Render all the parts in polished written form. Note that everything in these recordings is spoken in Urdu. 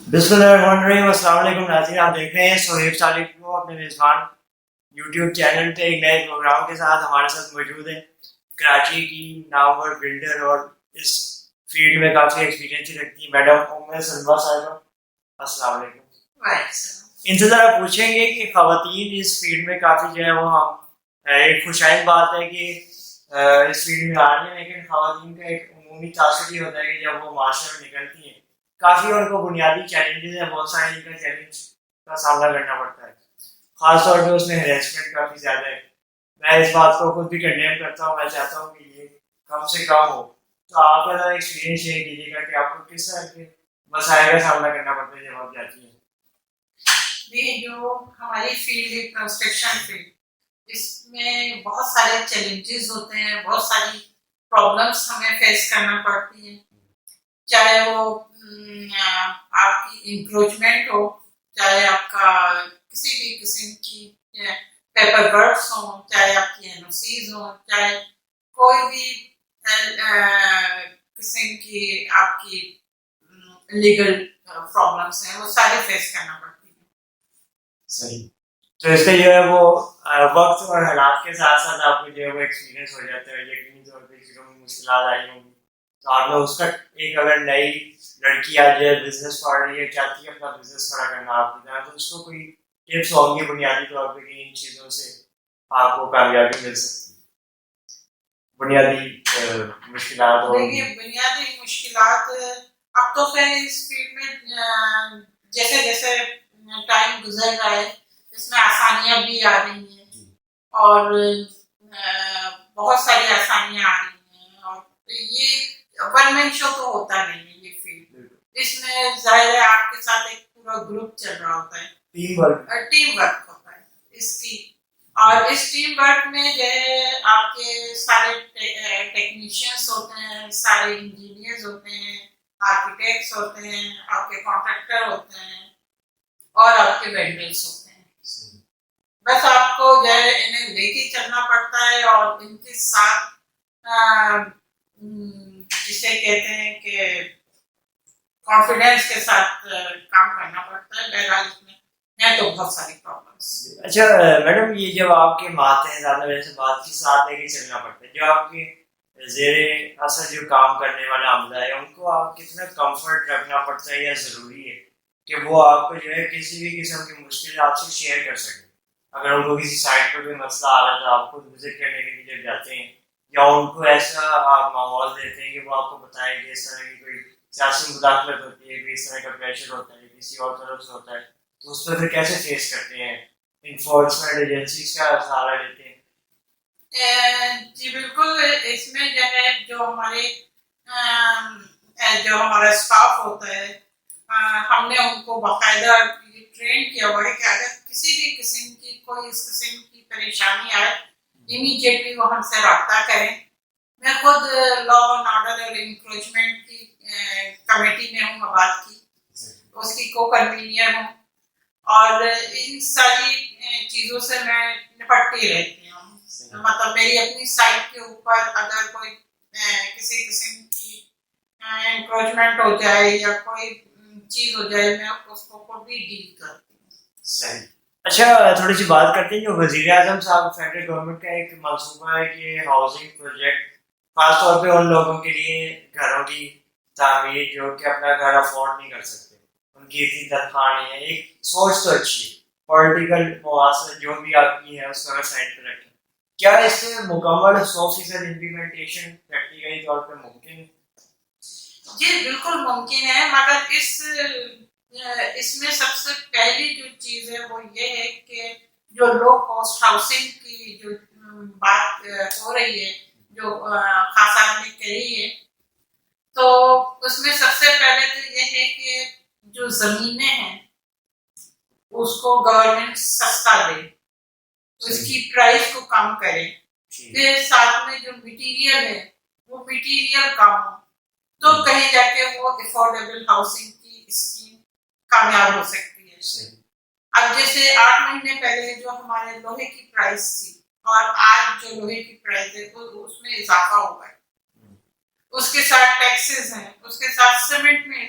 بسم اللہ الرحمن الرحیم. السلام علیکم ناظرین, آپ دیکھ رہے ہیں سہیب صالح کو اپنے میزبان یوٹیوب چینل پہ ایک نئے پروگرام کے ساتھ. ہمارے ساتھ موجود ہیں کراچی کی نامور بلڈر اور اس فیلڈ میں کافی ایکسپیرینس رکھتی ہیں میڈم ام سلمیٰ صاحبہ. السلام علیکم. ان سے ذرا پوچھیں گے کہ خواتین اس فیلڈ میں کافی جو ہے وہ ہم ایک خوشائن بات ہے کہ اس فیلڈ میں آ رہی ہیں, لیکن خواتین کا ایک عمومی تاثر یہ ہوتا ہے کہ جب وہ معاشرے میں نکلتی ہیں کافی ان کو بنیادی چیلنجز ہیں, بہت سارے ان کا چیلنج کا سامنا کرنا پڑتا ہے, خاص طور پہ اس میں ہریسمنٹ کافی زیادہ ہے. میں اس بات کو خود بھی کنڈیم کرتا ہوں, میں چاہتا ہوں کہ یہ کم سے کم ہو. تو آپ کا ایکسپیرینس شیئر کیجیے گا کہ آپ کو کس طرح کے مسائل کا سامنا کرنا پڑتا ہے جب آپ جاتی ہیں. جو ہماری فیلڈ ہے کنسٹرکشن فیلڈ, اس میں بہت سارے چیلنجز ہوتے ہیں, بہت ساری پرابلمس ہمیں فیس کرنا پڑتی ہیں, چاہے وہ آپ کی انکروچمنٹ ہو, چاہے آپ کا کسی بھی قسم کی پیپر ورکس ہوں, چاہے آپ کی این او سیز ہوں, چاہے کوئی بھی قسم کی آپ کی لیگل پرابلمس ہیں, وہ سارے فیس کرنا پڑتی ہیں. صحیح. تو اس کا جو ہے وہ وقت اور حالات کے ساتھ ساتھ آپ کو جو ہے وہ ایکسپیرینس ہو جاتا ہے. یقینی طور پہ شروع میں مشکلات آئی ہوں گی, تو آپ نے اس کا ایک اگر نئی لڑکی آ جائے بزنس پڑھ رہی ہے, چاہتی ہے اپنا بزنس کھڑا کرنا آپ کی طرح, تو اس کو کوئی ٹپس ہوں گی بنیادی طور پہ کہ ان چیزوں سے آپ کو کامیابی مل سکتی ہے, بنیادی مشکلات. اور دیکھیے بنیادی مشکلات اب تو خیر اس فیلڈ میں جیسے جیسے ٹائم گزر رہا ہے اس میں آسانیاں بھی آ رہی ہیں, اور بہت ساری آسانیاں آ رہی ہیں, اور یہ ون مین شو تو ہوتا نہیں ہے یہ فیلڈ. اس میں ظاہر ہے آپ کے ساتھ ایک پورا گروپ چل رہا ہوتا ہے, ٹیم ورک ہوتا ہے اس کی, اور اس ٹیم ورک میں جو ہے آپ کے سارے ٹیکنیشینس ہوتے ہیں, سارے انجینئرز ہوتے ہیں, آرکیٹیکٹس ہوتے ہیں, آپ کے کانٹریکٹر ہوتے ہیں, اور آپ کے وینڈرز ہوتے ہیں. بس آپ کو جو ہے انہیں لے کے چلنا پڑتا ہے, اور ان کے ساتھ جسے کہتے ہیں کہ کانفیڈینس کے ساتھ کام کرنا پڑتا ہے. بہرحال اس میں ہیں تو بہت ساری پرابلمس. اچھا میڈم, یہ جب آپ کے ماتحت ویسے بات کے ساتھ لے کے چلنا پڑتا ہے, جو آپ کے زیر اثر جو کام کرنے والا عملہ ہے ان کو آپ کتنا کمفرٹ رکھنا پڑتا ہے, یا ضروری ہے کہ وہ آپ کو جو ہے کسی بھی قسم کی مشکل آپ سے شیئر کر سکیں؟ اگر ان کو کسی سائٹ پر کوئی مسئلہ آ رہا ہے تو آپ خود وزٹ کرنے کے لیے جب جاتے ہیں, یا ان کو ایسا آپ ماحول دیتے ہیں کہ وہ آپ کو بتائیں کہ اس طرح کی کوئی سیاسی مداخلت ہوتی ہے, کہ اس طرح کا پریشر ہوتا ہے کسی اور طرف سے ہوتا ہے, تو اس پہ پھر کیسے فیس کرتے ہیں؟ انفورسمنٹ ایجنسیز کا سہارا لیتے ہیں؟ جی بالکل, اس میں جو ہے جو ہمارا اسٹاف ہوتا ہے, ہم نے ان کو باقاعدہ ٹرین کیا ہوا ہے کہ اگر کسی بھی قسم کی کوئی اس قسم کی پریشانی آئے امیڈیٹلی وہ ہم سے رابطہ کریں. میں خود لا اینڈ آرڈر اور انکروچمنٹ کی کمیٹی میں ہوں آباد کی, اس کی کو کنوینئر ہوں, اور ان ساری چیزوں سے میں نپٹتی رہتی ہوں. مطلب میری اپنی سائٹ کے اوپر اگر کوئی کسی قسم کی انکروچمنٹ ہو جائے یا کوئی چیز ہو جائے, میں اس کو خود بھی ڈیل کرتی ہوں. صحیح. اچھا تھوڑی سی بات کرتے ہیں, جو وزیر اعظم صاحب فیڈرل گورنمنٹ کا ایک منصوبہ ہے کہ ہاؤسنگ پروجیکٹ خاص طور پہ ان لوگوں کے لیے گھروں کی تعمیر جو کہ اپنا گھر افورڈ نہیں کر سکتے, ان کی اتنی تنخواہ نہیں ہے. ایک سوچ تو اچھی ہے, پولیٹیکل مواصلت جو بھی آپ کی ہے اس کو سائڈ پہ رکھیں. کیا اس میں مکمل 100% امپلیمنٹیشن پریکٹیکلی طور پہ ممکن ہے؟ جی بالکل ممکن ہے, مگر اس میں سب سے پہلی جو چیز ہے وہ یہ ہے کہ جو لو کاسٹ ہاؤسنگ کی جو بات ہو رہی ہے, جو خاص صاحب نے کہی ہے, تو اس میں سب سے پہلے تو یہ ہے کہ جو زمینیں ہیں اس کو گورنمنٹ سستا دے, اس کی پرائز کو کم کرے, پھر ساتھ میں جو مٹیریل ہے وہ مٹیریل کم ہو, تو کہیں جا کے وہ افورڈیبل ہاؤسنگ کی اسکیم کامیاب ہو سکتی ہے. اب جیسے 8 مہینے پہلے جو ہمارے لوہے کی پرائس تھی اور آج جو لوہے کی پرائس ہے تو اس میں اضافہ ہوا ہے, اس کے ساتھ ٹیکسز ہیں, اس کے ساتھ سیمنٹ میں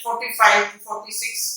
45 to 46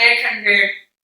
800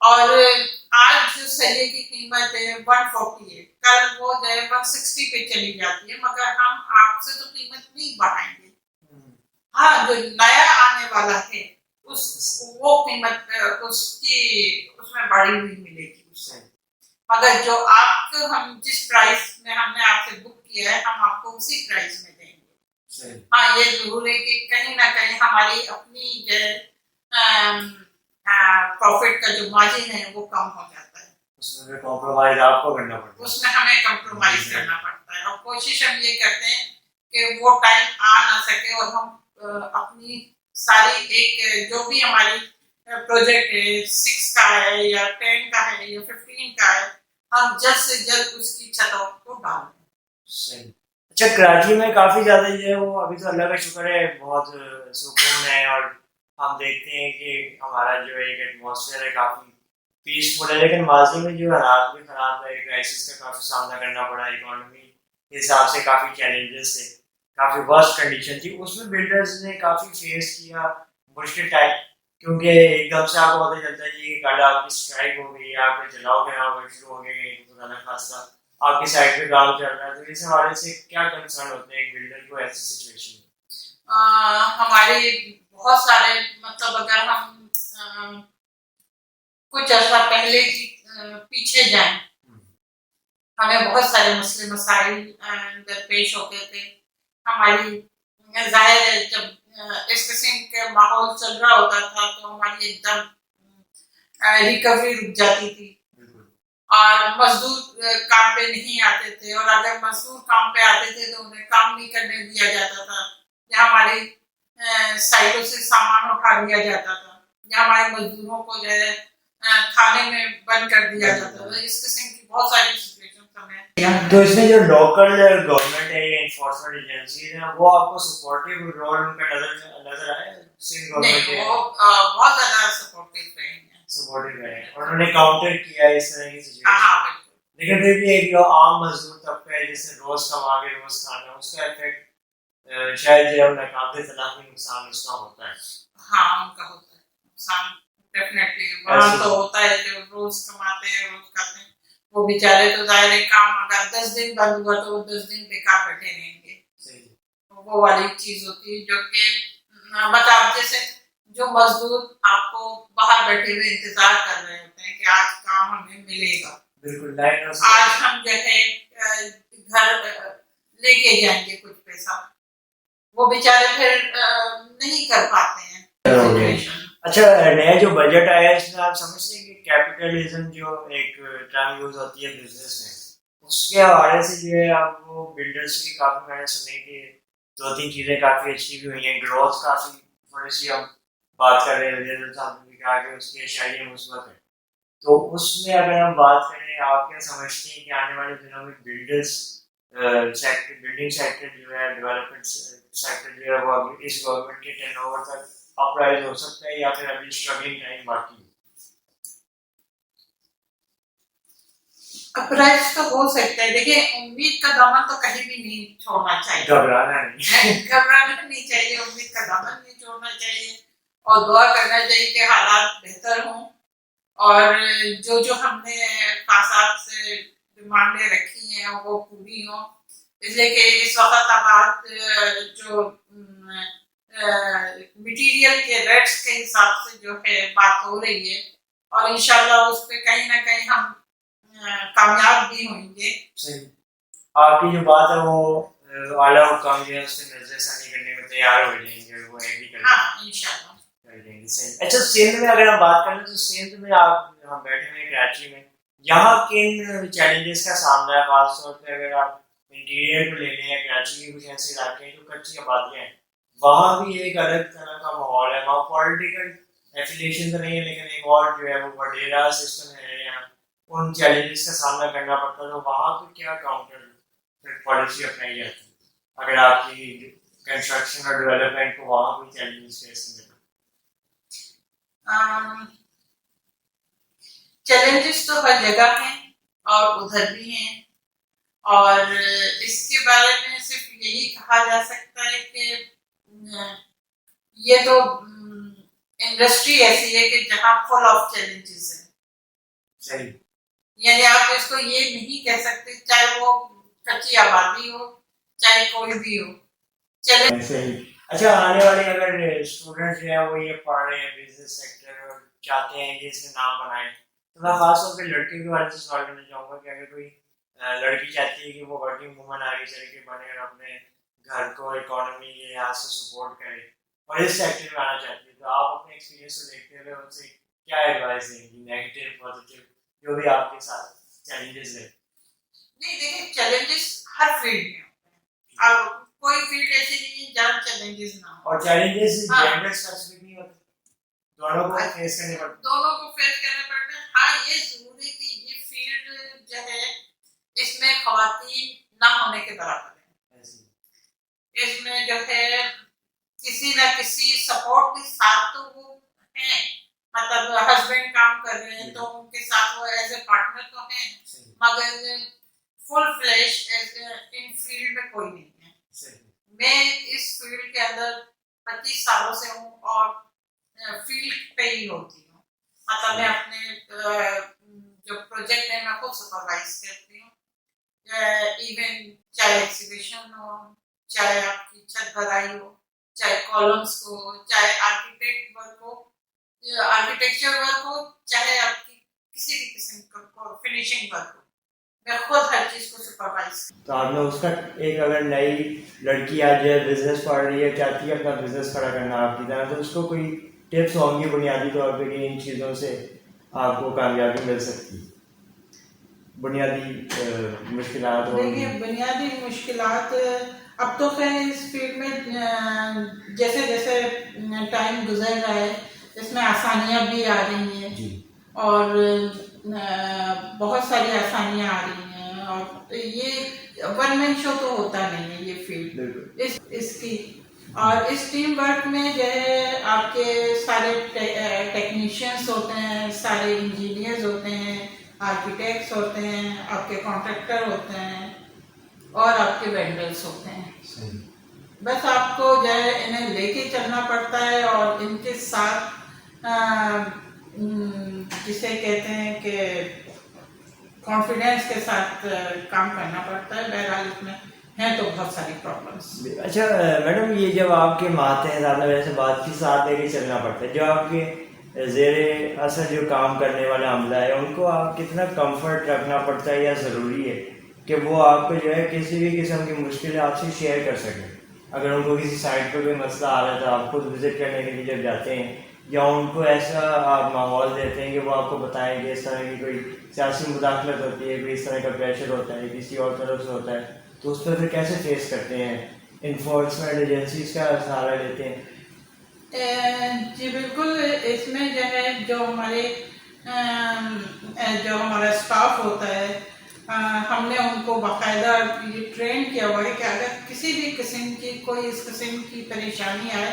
اور آج جو سریے کی قیمت ہے 140 ہے، کل وہ جو ہے 160 پہ چلی جاتی ہے، مگر ہم آپ سے تو قیمت نہیں بڑھائیں گے. ہاں جو نیا آنے والا ہے وہ قیمت اس میں بڑھی ہوئی ملے گی اس سے، مگر جو آپ کو ہم جس پرائس میں ہم نے آپ سے بک کیا ہے ہم آپ کو اسی پرائس میں دیں گے. ہاں یہ ضرور ہے کہ کہیں نہ کہیں ہماری اپنی جو پروفٹ کا جو مارجن ہے وہ کم ہو جاتا ہے، اس میں کمپرومائز آپ کو کرنا پڑتا ہے، اس میں ہمیں کمپرومائز کرنا پڑتا ہے. اور کوشش ہم یہ کرتے ہیں کہ وہ ٹائم آ نہ سکے اور ہم اپنی ساری ایک جو بھی ہماری پروجیکٹ ہے 6 کا ہے یا 10 کا ہے یا 15 کا ہے، ہم جلد سے جلد اس کی چھتوں کو ڈال دیں. صحیح. اچھا کراچی میں کافی زیادہ جو ہے وہ ابھی تو اللہ کا شکر ہے بہت سکون ہے، اور ہم دیکھتے ہیں کہ ہمارا جو ایک ایٹماسفیئر ہے کافی پیسفل ہے، لیکن ماضی میں جو حالات بھی خراب ہے، کرائسس کا کافی سامنا کرنا پڑا، اکانومی کے حساب سے کافی چیلنجز تھے، کافی ورسٹ کنڈیشن تھی، اس میں بلڈرز نے کافی فیس کیا مشکل ٹائم، کیونکہ ایک دم سے آپ کو پتہ چلتا ہے کہ کل آپ کی اسٹرائک ہو گئی، آپ کے جلاؤ کے یہاں شروع ہو گئے خدا نہ خاصہ آپ کی سائڈ پہ کام چل رہا ہے، تو اس حوالے سے کیا کنسرن ہوتے ہیں ایک بلڈر کو ایسی سچویشن میں؟ ہمارے بہت سارے مطلب اگر ہم کچھ عرصہ پہلے کی پیچھے جائیں، ہمیں بہت سارے مسئلے مسائل درپیش ہوتے تھے. ہماری ظاہر ہے جب اس قسم کا ماحول چل رہا ہوتا تھا تو ہماری ایک دم ریکوری رک جاتی تھی، اور مزدور کام پہ نہیں آتے تھے، اور اگر مزدور کام پہ آتے تھے تو انہیں کام نہیں کرنے دیا جاتا تھا، یا ہماری سائٹوں سے سامان اٹھا لیا جاتا تھا، یا ہمارے مزدوروں کو جو ہے تھانے میں بند کر دیا جاتا تھا. اس قسم کی بہت ساری سچویشن ہمیں. تو اس میں جو لوکل گورنمنٹ ہے یا انفورسمنٹ ایجنسیز ہیں وہ آپ کو سپورٹیو رول ان کا نظر آیا؟ سندھ گورنمنٹ نہیں، وہ بہت زیادہ سپورٹیو رہے ہیں، سپورٹیو رہے ہیں، اور انہوں نے کاؤنٹر کیا اس طرح کی سچویشن. ہاں بالکل. لیکن پھر بھی ایک جو عام مزدور طبقہ ہے جیسے روز کما کے روز کھانا، اس کا افیکٹ شاید جو ہے ناکام طلاق میں نقصان اس کا ہوتا ہے. ہاں ان کا ہوتا ہے نقصان ڈیفینیٹلی، وہاں تو ہوتا ہے جو روز کماتے ہیں روز کھاتے ہیں وہ بیچارے تو ظاہر ہے کام اگر 10 دن بند ہوا تو وہ 10 دن بیکار بیٹھے رہیں گے. وہ والی چیز ہوتی ہے جو کہ بتا جیسے جو مزدور آپ کو باہر بیٹھے ہوئے انتظار کر رہے ہوتے ہیں کہ آج کام ہمیں ملے گا، بالکل آج ہم جو ہے گھر لے کے جائیں گے کچھ پیسہ، وہ بیچارے پھر نہیں کر پاتے ہیں. اچھا نیا جو بجٹ آیا ہے اس میں آپ سمجھتے ہیں کہ کیپٹلزم جو ایک ٹرم یوز ہوتی ہے بزنس میں، اس کے حوالے سے جو ہے آپ کو بلڈرس کی کافی میں نے سنے کہ 2-3 چیزیں کافی اچھی بھی ہوئی ہیں، گروتھ کافی تھوڑی سی ہم بات کر رہے ہیں، صاحب نے کہا کہ اس کی اشاریہ مثبت ہے، تو اس میں اگر ہم بات کریں آپ کیا سمجھتے ہیں کہ آنے والے دنوں میں بلڈنگ سیکٹر جو ہے ڈیولپمنٹ سیکٹر جو ہے وہ اس گورنمنٹ کے ٹرن اوور تک اپرائز ہو سکتا ہے یا پھر ابھی اسٹرگلنگ ٹائم باقی ہے؟ اپرائز تو ہو سکتا ہے، دیکھیں امید کا دامن تو کہیں بھی نہیں چھوڑنا چاہیے، گھبرانا نہیں چاہیے، امید کا دامن نہیں چھوڑنا چاہیے، اور دعا کرنا چاہیے کہ حالات بہتر ہوں، اور جو ہم نے خاصات سے ڈیمانڈیں رکھی ہیں وہ پوری ہوں. اس لیے کہ اس وقت اب جو مٹیریل کے ریٹس کے حساب سے جو ہے بات ہو رہی ہے، اور انشاءاللہ اس پہ کہیں نہ کہیں ہم کامیاب بھی ہوئیں گے. صحیح. آپ کی جو بات ہے وہ اعلیٰ حکام جو ہے اس سے نظر ثانی کرنے میں تیار ہو جائیں گے، وہ ایگری کر انشاءاللہ کر دیں گے. صحیح. اچھا سندھ میں اگر ہم بات کریں تو سندھ میں آپ ہم بیٹھے ہوئے کراچی میں، یہاں کن چیلنجز کا سامنا ہے؟ خاص طور پہ اگر آپ انٹیریئر کو لے لیں یا کراچی کے کچھ ایسے علاقے ہیں جو کچی آبادیاں ہیں، وہاں بھی ایک الگ طرح کا ماحول ہے، وہاں پولیٹیکل ایفیلیشن تو نہیں ہے لیکن ایک اور جو ہے وہ وڈیرا سسٹم ہے، یا ان چیلنجز کا سامنا کرنا پڑتا ہے، تو وہاں پہ کیا کاؤنٹر پالیسی اپنائی جاتی ہے اگر آپ کی کنسٹرکشن اور ڈیولپمنٹ کو وہاں کوئی چیلنجز فیس کرنا؟ چیلنجز تو ہر جگہ ہیں اور ادھر بھی ہیں، اور اس کے بارے میں صرف یہی کہا جا سکتا ہے کہ یہ تو انڈسٹری ایسی ہے کہ جہاں فل آف چیلنجز ہیں، صحیح. یعنی آپ اس کو یہ نہیں کہہ سکتے چاہے وہ کچی آبادی ہو چاہے کوئی بھی ہو. چلے صحیح. اچھا آنے والے اگر اسٹوڈنٹ جو ہیں وہ یہ پڑھ رہے ہیں بزنس سیکٹر اور چاہتے ہیں کہ اس میں نام بنائیں تو میں خاص طور پہ لڑکیوں کے بارے سے سوال کرنا چاہوں گا کہ اگر کوئی لڑکی چاہتی ہے کہ وہ ورکنگ وومن آگے چل کے بنے اور اپنے گھر کو اکانومی کے لحاظ سے سپورٹ کرے اور اس سیکٹر میں آنا چاہتی ہے تو آپ اپنے ایکسپیرینس کو دیکھتے ہوئے ان سے کیا ایڈوائس دیں گی نیگیٹو پازیٹیو جو بھی آپ کے ساتھ چیلنجز ہیں؟ نہیں دیکھیں چیلنجز ہر فیلڈ میں ہوتے ہیں اور کوئی فیلڈ ایسی نہیں ہے جہاں چیلنجز نہ ہو. اور چیلنجز جینڈر اسپیسیفک نہیں ہوتے دونوں کو فیس کرنے پڑتے دونوں کو فیس کرنے پڑتے ہیں. ہاں یہ ضروری کہ یہ فیلڈ جو ہے اس میں خواتین نہ ہونے کے برابر ہے. اس میں جو ہے کسی نہ کسی سپورٹ کے ساتھ تو وہ ہیں مطلب ہسبینڈ کام کر رہے ہیں تو ان کے ساتھ وہ ایز اے پارٹنر تو ہیں مگر فل فلیش ان فیلڈ میں کوئی نہیں ہے. میں اس فیلڈ کے اندر 25 سالوں سے ہوں اور فیلڈ پہ ہی ہوتی ہوں. مطلب میں اپنے جو پروجیکٹ ہے میں خود سپروائز کرتی ہوں. ایون چاہے ایگزیبیشن ہو چاہے آپ کی چھت بھرائی ہو چاہے کالمس کو چاہے آرکیٹیکٹ ورک ہو آرکیٹیکچر ورک ہو چاہے آپ کی کسی بھی قسم کا فنیشنگ ورک ہو میں خود ہر چیز کو سپروائز. تو آپ نے اس کا ایک اگر نئی لڑکی آج بزنس پڑھ رہی ہے چاہتی ہے اپنا بزنس کھڑا کرنا آپ کی طرح تو اس کو کوئی ٹپس ہوں گی بنیادی طور پہ کہ ان چیزوں سے آپ کو کامیابی مل سکتی بنیادی مشکلات دیکھیے بنیادی مشکلات اب تو خیر اس فیلڈ میں جیسے جیسے ٹائم گزر رہا ہے اس میں آسانیاں بھی آ رہی ہیں اور بہت ساری آسانیاں آ رہی ہیں اور یہ ون مین شو تو ہوتا نہیں ہے یہ فیلڈ اس کی اور اس ٹیم ورک میں جو ہے آپ کے سارے ٹیکنیشینس ہوتے ہیں سارے انجینئرز ہوتے ہیں آرکیٹیکٹس ہوتے ہیں آپ کے کانٹریکٹر ہوتے ہیں اور آپ کے وینڈرس ہوتے ہیں. بس آپ کو جو ہے انہیں لے کے چلنا پڑتا ہے اور ان کے ساتھ جسے کہتے ہیں کہ کانفیڈینس کے ساتھ کام کرنا پڑتا ہے. بہرحال اس میں ہیں تو بہت ساری پرابلمس. اچھا میڈم یہ جب آپ کے ماتحت آپ نے ویسے بات کی ساتھ لے کے چلنا پڑتا ہے جو آپ کے زیر اثر جو کام کرنے والا عملہ ہے ان کو آپ کتنا کمفرٹ رکھنا پڑتا ہے یا ضروری ہے کہ وہ آپ کو جو ہے کسی بھی قسم کی مشکل آپ سے شیئر کر سکیں اگر ان کو کسی سائٹ پہ کوئی مسئلہ آ رہا ہے تو آپ خود وزٹ کرنے کے لیے جب جاتے ہیں یا ان کو ایسا آپ ماحول دیتے ہیں کہ وہ آپ کو بتائیں کہ اس طرح کی کوئی سیاسی مداخلت ہوتی ہے کوئی اس طرح کا پریشر ہوتا ہے کسی اور طرف سے ہوتا ہے تو اس پہ پھر کیسے فیس کرتے ہیں انفورسمنٹ ایجنسیز کا سہارا لیتے ہیں؟ جی بالکل اس میں جو ہے جو ہمارا اسٹاف ہوتا ہے ہم نے ان کو باقاعدہ یہ ٹرین کیا ہوا ہے کہ اگر کسی بھی قسم کی کوئی اس قسم کی پریشانی آئے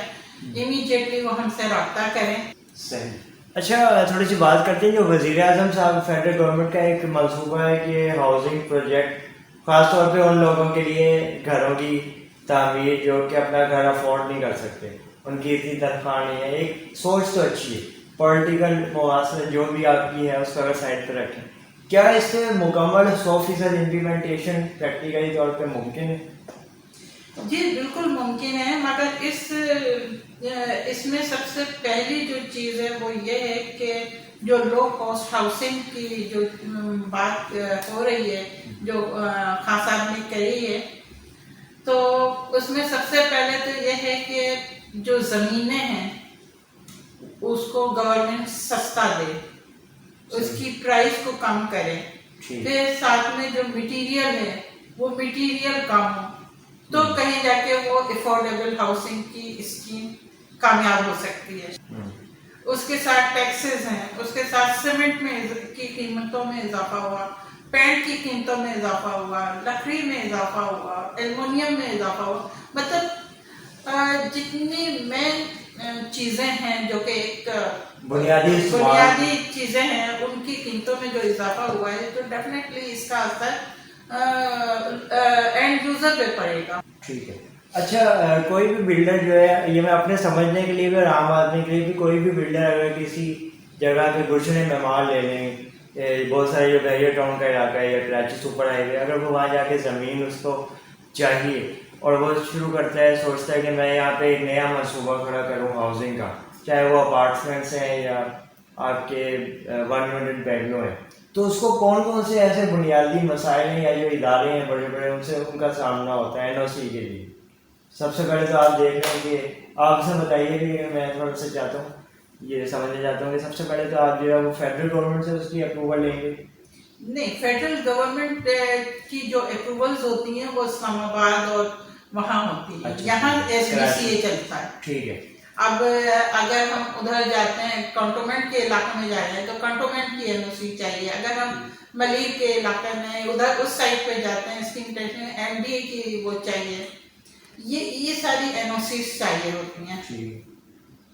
امیڈیٹلی وہ ہم سے رابطہ کریں. صحیح. اچھا تھوڑی سی بات کرتے ہیں جو وزیر اعظم صاحب فیڈرل گورنمنٹ کا ایک منصوبہ ہے کہ ہاؤسنگ پروجیکٹ خاص طور پہ ان لوگوں کے لیے گھروں کی تعمیر جو کہ اپنا گھر افورڈ نہیں کر سکتے ان کی اتنی تنخواہ نہیں ہے. ایک سوچ تو اچھی ہے پولیٹیکل مواصلت جو بھی آپ کی ہے اس کو اگر سائڈ پہ رکھیں کیا اس سے مکمل 100% امپلیمنٹیشن پریکٹیکلی طور پہ ممکن ہے؟ جی بالکل ممکن ہے مگر اس میں سب سے پہلی جو چیز ہے وہ یہ ہے کہ جو لو کاسٹ ہاؤسنگ کی جو بات ہو رہی ہے جو خان صاحب نے کہی ہے تو اس میں سب سے پہلے تو یہ ہے کہ جو زمینیں ہیں اس کو گورنمنٹ سستا دے اس کی پرائس کو کم کرے پھر ساتھ میں جو مٹیریل ہے وہ مٹیریل کم ہو تو کہیں جا کے وہ افورڈیبل ہاؤسنگ کی اسکیم کامیاب ہو سکتی ہے. اس کے ساتھ ٹیکسز ہیں اس کے ساتھ سیمنٹ میں کی قیمتوں میں اضافہ ہوا پینٹ کی قیمتوں میں اضافہ ہوا لکڑی میں اضافہ ہوا ایلومینیم میں اضافہ ہوا مطلب جتنی مین چیزیں ہیں جو کہ ایک بنیادی چیزیں ہیں ان کی قیمتوں میں جو اضافہ ہوا ہے تو ڈیفینیٹلی اس کا اثر اینڈ یوزر پہ پڑے گا. ٹھیک ہے. اچھا کوئی بھی بلڈر جو ہے یہ میں اپنے سمجھنے کے لیے بھی اور عام آدمی کے لیے بھی کوئی بھی بلڈر اگر کسی جگہ کے گلشن معمار لے لیں بہت سارے جو بیریر ٹاؤن کا علاقہ ہے یا کراچی سپر ہائی وے، اگر وہ وہاں جا کے زمین اس کو چاہیے اور وہ شروع کرتا ہے، سوچتا ہے کہ میں یہاں پہ ایک نیا منصوبہ کھڑا کروں ہاؤسنگ کا، چاہے وہ اپارٹمنٹس ہیں یا آپ کے 1 یونٹ بینگلو ہیں، تو اس کو کون کون سے ایسے بنیادی مسائل ہیں یا جو ادارے ہیں بڑے بڑے ان کا سامنا ہوتا ہے NOC کے لیے؟ سب سے پہلے تو آپ دیکھ رہے ہیں کہ آپ سے بتائیے کہ میں تھوڑا سا چاہتا ہوں یہ سمجھنا چاہتا ہوں کہ سب سے پہلے تو آپ جو ہے وہ فیڈرل گورنمنٹ سے اس کی اپروول لیں گے؟ نہیں، فیڈرل گورنمنٹ کی جو اپروولز ہوتی ہیں وہ اسلام آباد اور وہاں ہوتی ہیں، یہاں SDCA چلتا ہے. ٹھیک ہے. اب اگر ہم ادھر جاتے ہیں کنٹونمنٹ کے علاقے میں جا رہے ہیں تو کنٹونمنٹ کی NOC چاہیے. اگر ہم ملیر کے علاقے میں ادھر اس سائڈ پہ جاتے ہیں اسکیم MDA کی وہ چاہیے. یہ ساری NOCs چاہیے ہوتی ہیں.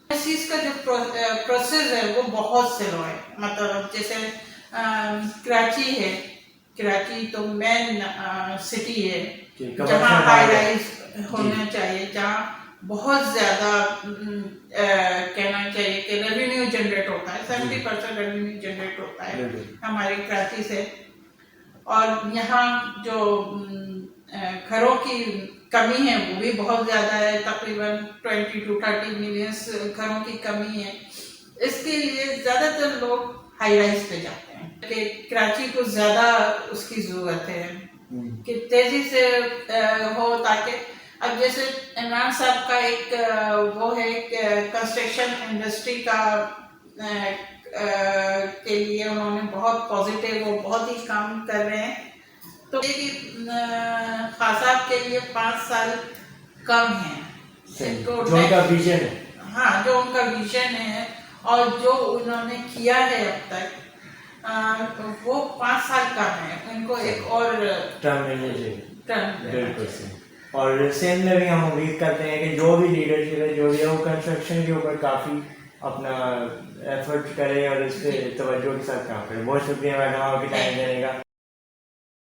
NOCs کا جو پروسیس ہے وہ بہت سلو ہے. مطلب جیسے کراچی ہے، کراچی تو مین سٹی ہے جہاں ہائی رائز ہونا چاہیے، جہاں بہت زیادہ کہنا چاہیے کہ ریونیو جنریٹ ہوتا ہے، 70% ریونیو جنریٹ ہوتا ہے ہماری کراچی سے. اور یہاں جو گھروں کی کمی ہے وہ بھی بہت زیادہ ہے، تقریباً 20 to 30 ملینس گھروں کی کمی ہے. اس کے لیے زیادہ تر لوگ ہائی رائز پہ جاتے ہیں کہ کراچی کو زیادہ اس کی ضرورت ہے کہ تیزی سے ہو، تاکہ اب جیسے عمران صاحب کا ایک وہ ہے کہ کنسٹرکشن انڈسٹری کا کے لیے انہوں نے بہت پازیٹیو وہ بہت ہی کام کر رہے ہیں. تو خان صاحب کے لیے 5 سال کم ہیں جو ان کا ویژن ہے. ہاں، جو ان کا ویژن ہے اور جو انہوں نے کیا ہے اب تک وہ 5 سال کا ہے. ان کو ایک اور ٹرم ملنا چاہیے. بالکل. اور سندھ میں بھی ہم امید کرتے ہیں کہ جو بھی لیڈرشپ ہے جو بھی ہے وہ کنسٹرکشن کے اوپر کافی اپنا ایفرٹ کرے اور اس پہ توجہ کے ساتھ کام کرے. بہت شکریہ میڈم آپ کی ٹائم دینے کا.